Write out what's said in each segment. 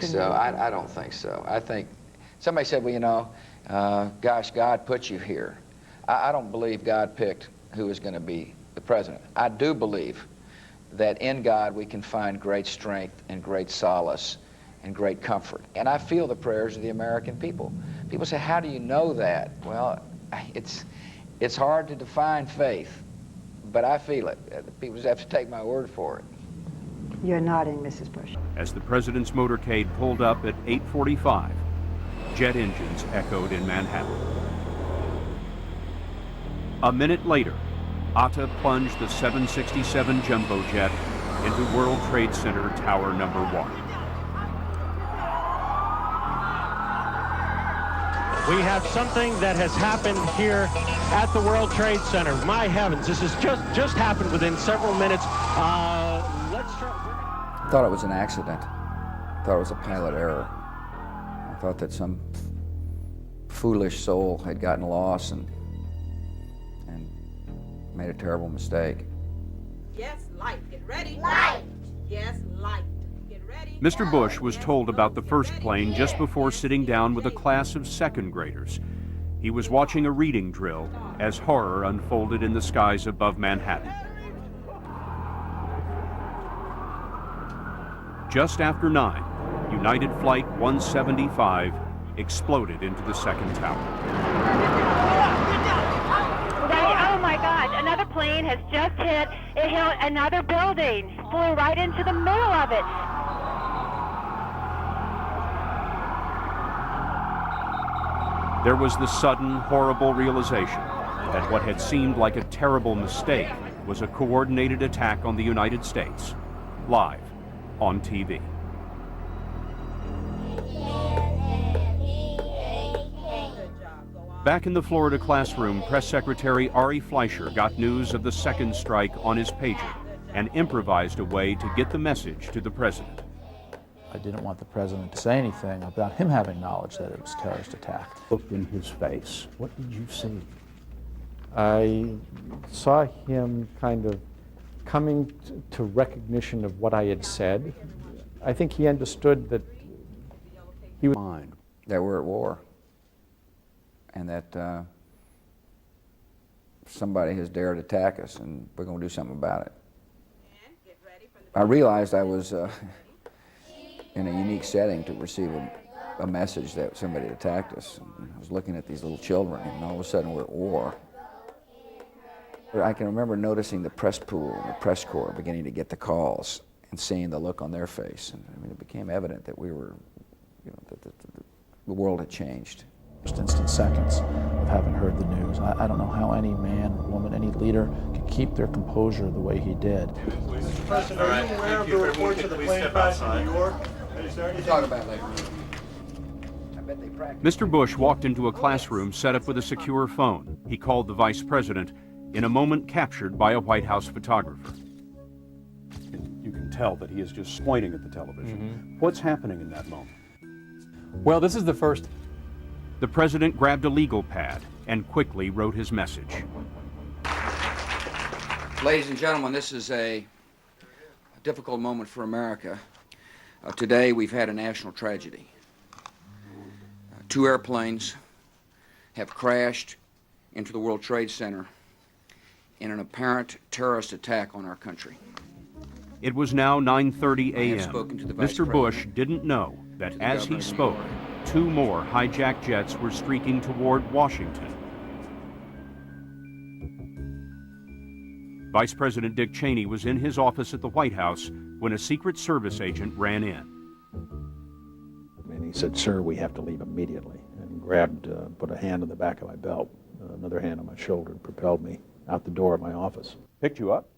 think so. I don't think so. I think somebody said, well, you know, gosh, God put you here. I don't believe God picked who is going to be the president. I do believe that in God we can find great strength and great solace and great comfort. And I feel the prayers of the American people. People say, how do you know that? Well, it's hard to define faith, but I feel it. People just have to take my word for it. You're nodding, Mrs. Bush. As the president's motorcade pulled up at 8:45, jet engines echoed in Manhattan. A minute later, Atta plunged the 767 jumbo jet into World Trade Center Tower number 1. We have something that has happened here at the World Trade Center. My heavens, this has just happened within several minutes. Let's try. I thought it was an accident. I thought it was a pilot error. I thought that some foolish soul had gotten lost and made a terrible mistake. Yes, light. Get ready. Light. Yes, light. Get ready. Mr. Bush was told about the first plane just before sitting down with a class of second graders. He was watching a reading drill as horror unfolded in the skies above Manhattan. Just after 9, United Flight 175 exploded into the second tower. Oh my God, another plane has just hit another building, flew right into the middle of it. There was the sudden, horrible realization that what had seemed like a terrible mistake was a coordinated attack on the United States, live on TV. Back in the Florida classroom, Press Secretary Ari Fleischer got news of the second strike on his pager and improvised a way to get the message to the president. I didn't want the president to say anything about him having knowledge that it was a terrorist attack. Looked in his face. What did you see? I saw him kind of coming to recognition of what I had said. I think he understood that he was mine, that we're at war, and that somebody has dared attack us, and we're going to do something about it. I realized I was in a unique setting to receive a message that somebody had attacked us. I was looking at these little children, and all of a sudden we're at war. I can remember noticing the press pool and the press corps beginning to get the calls and seeing the look on their face. And I mean, it became evident that we were, you know, that the world had changed. Just instant seconds of having heard the news. I don't know how any man, woman, any leader can keep their composure the way he did. Mr. President, are you aware of the reports of the plane crash in New York? We'll talk about it later. Mr. Bush walked into a classroom set up with a secure phone. He called the vice president in a moment captured by a White House photographer. You can tell that he is just pointing at the television. What's happening in that moment? Well, this is the first. The president grabbed a legal pad and quickly wrote his message. Ladies and gentlemen, this is a difficult moment for America. Today we've had a national tragedy. 2 airplanes have crashed into the World Trade Center in an apparent terrorist attack on our country. It was now 9:30 a.m. Mr. Bush didn't know that as he spoke, 2 more hijacked jets were streaking toward Washington. Vice President Dick Cheney was in his office at the White House when a Secret Service agent ran in. And he said, "Sir, we have to leave immediately," and grabbed, put a hand on the back of my belt, another hand on my shoulder, and propelled me out the door of my office. Picked you up?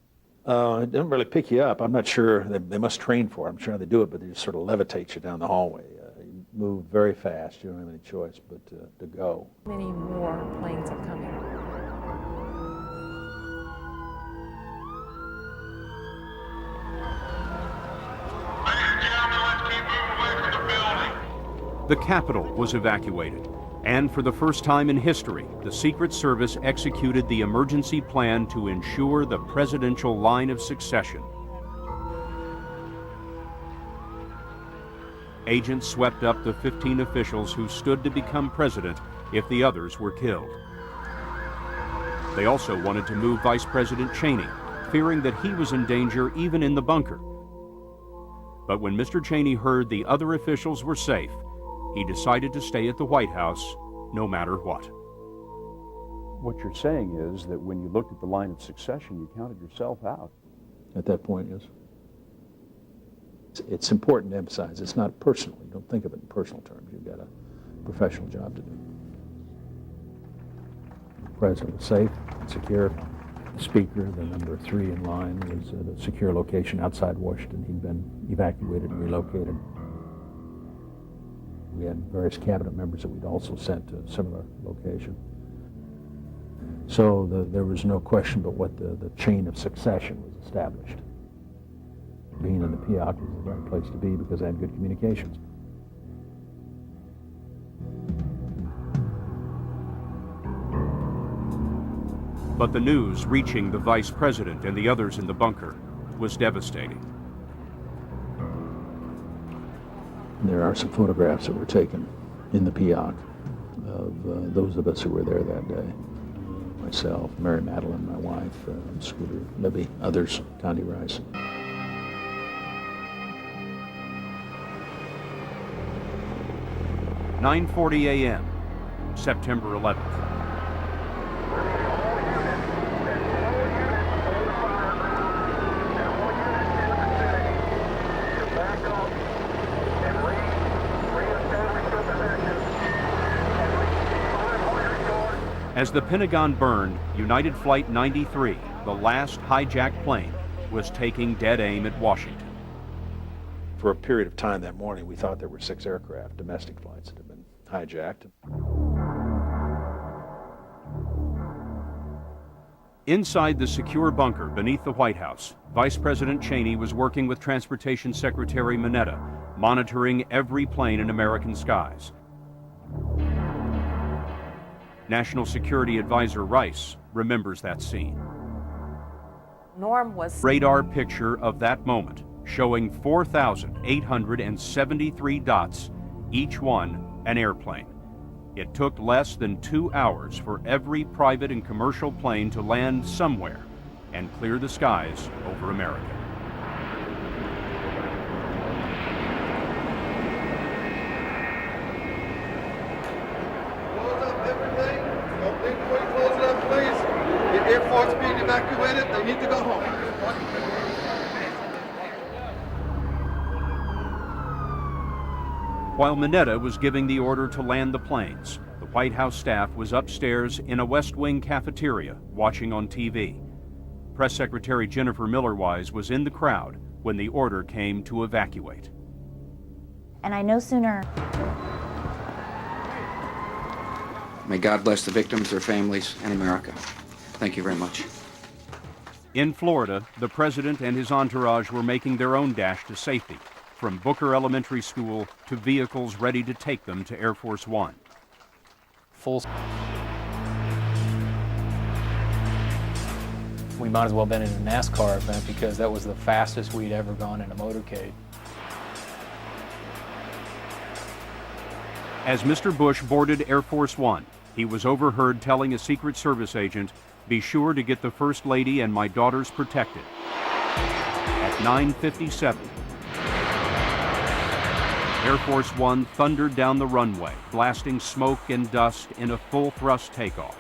It didn't really pick you up. I'm not sure. They must train for it. I'm sure how they do it, but they just sort of levitate you down the hallway. You move very fast. You don't have any choice but to go. Many more planes are coming. The Capitol was evacuated, and for the first time in history, the Secret Service executed the emergency plan to ensure the presidential line of succession. Agents swept up the 15 officials who stood to become president if the others were killed. They also wanted to move Vice President Cheney, fearing that he was in danger even in the bunker. But when Mr. Cheney heard the other officials were safe, he decided to stay at the White House no matter what. What you're saying is that when you looked at the line of succession, you counted yourself out. At that point, yes. It's important to emphasize it's not personal. You don't think of it in personal terms. You've got a professional job to do. The president was safe and secure. The speaker, the number 3 in line, was at a secure location outside Washington. He'd been evacuated and relocated. We had various cabinet members that we'd also sent to a similar location. So there was no question but what the chain of succession was established. Being in the PIAC was the right place to be because I had good communications. But the news reaching the vice president and the others in the bunker was devastating. There are some photographs that were taken in the PIAC of those of us who were there that day. Myself, Mary Madeline, my wife, Scooter, Libby, others, Condi Rice. "9:40 a.m., September 11th. As the Pentagon burned, United Flight 93, the last hijacked plane, was taking dead aim at Washington. For a period of time that morning, we thought there were 6 aircraft, domestic flights, that had been hijacked. Inside the secure bunker beneath the White House, Vice President Cheney was working with Transportation Secretary Mineta, monitoring every plane in American skies. National Security Advisor Rice remembers that scene. Norm was Radar picture of that moment, showing 4,873 dots, each one an airplane. It took less than 2 hours for every private and commercial plane to land somewhere and clear the skies over America. Air Force being evacuated, they need to go home. While Mineta was giving the order to land the planes, the White House staff was upstairs in a West Wing cafeteria watching on TV. Press Secretary Jennifer Miller-Wise was in the crowd when the order came to evacuate. And I no sooner... May God bless the victims, their families, and America. Thank you very much. In Florida, the president and his entourage were making their own dash to safety, from Booker Elementary School to vehicles ready to take them to Air Force One. We might as well have been in a NASCAR event because that was the fastest we'd ever gone in a motorcade. As Mr. Bush boarded Air Force One, he was overheard telling a Secret Service agent, "Be sure to get the First Lady and my daughters protected." At 9:57, Air Force One thundered down the runway, blasting smoke and dust in a full-thrust takeoff.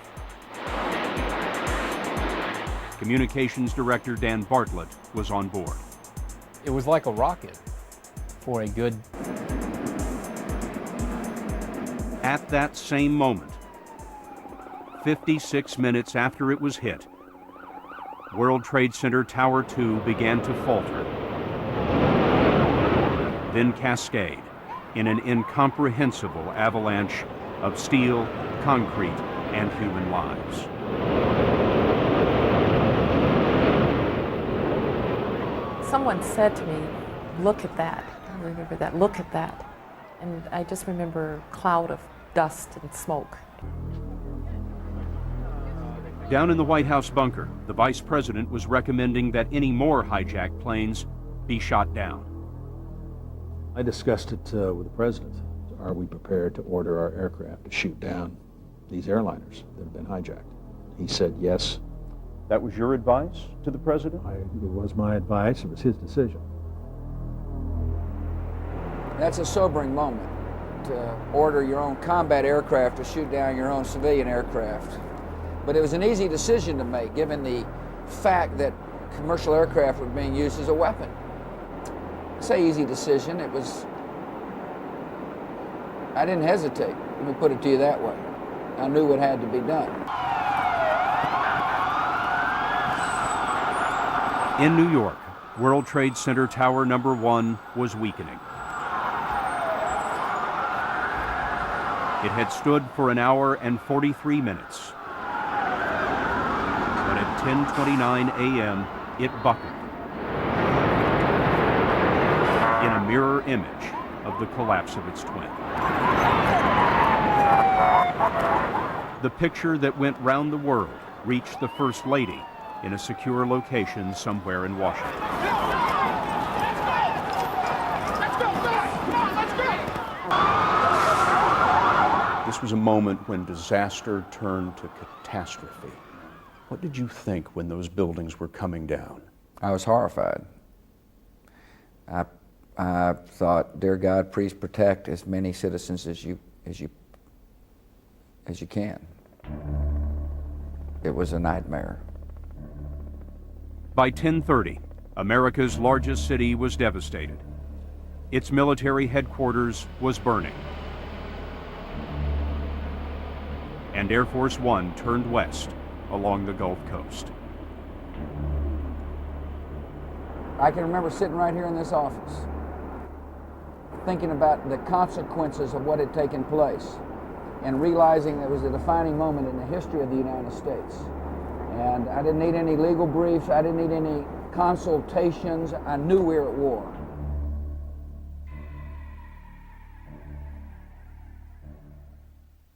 Communications Director Dan Bartlett was on board. It was like a rocket for a good... At that same moment, 56 minutes after it was hit, World Trade Center Tower 2 began to falter, then cascade in an incomprehensible avalanche of steel, concrete, and human lives. Someone said to me, "Look at that." I remember that, "Look at that." And I just remember a cloud of dust and smoke. Down in the White House bunker, the Vice President was recommending that any more hijacked planes be shot down. I discussed it with the president. Are we prepared to order our aircraft to shoot down these airliners that have been hijacked? He said yes. That was your advice to the president? It was my advice. It was his decision. That's a sobering moment, to order your own combat aircraft to shoot down your own civilian aircraft. But it was an easy decision to make, given the fact that commercial aircraft were being used as a weapon. I say easy decision, it was, I didn't hesitate, let me put it to you that way. I knew what had to be done. In New York, World Trade Center Tower number 1 was weakening. It had stood for an hour and 43 minutes. But at 10:29 a.m., it buckled in a mirror image of the collapse of its twin. The picture that went round the world reached the First Lady in a secure location somewhere in Washington. This was a moment when disaster turned to catastrophe. What did you think when those buildings were coming down? I was horrified. I thought, dear God, please protect as many citizens as you can. It was a nightmare. By 10:30, America's largest city was devastated. Its military headquarters was burning. And Air Force One turned west along the Gulf Coast. I can remember sitting right here in this office, thinking about the consequences of what had taken place, and realizing it was a defining moment in the history of the United States. And I didn't need any legal briefs, I didn't need any consultations, I knew we were at war.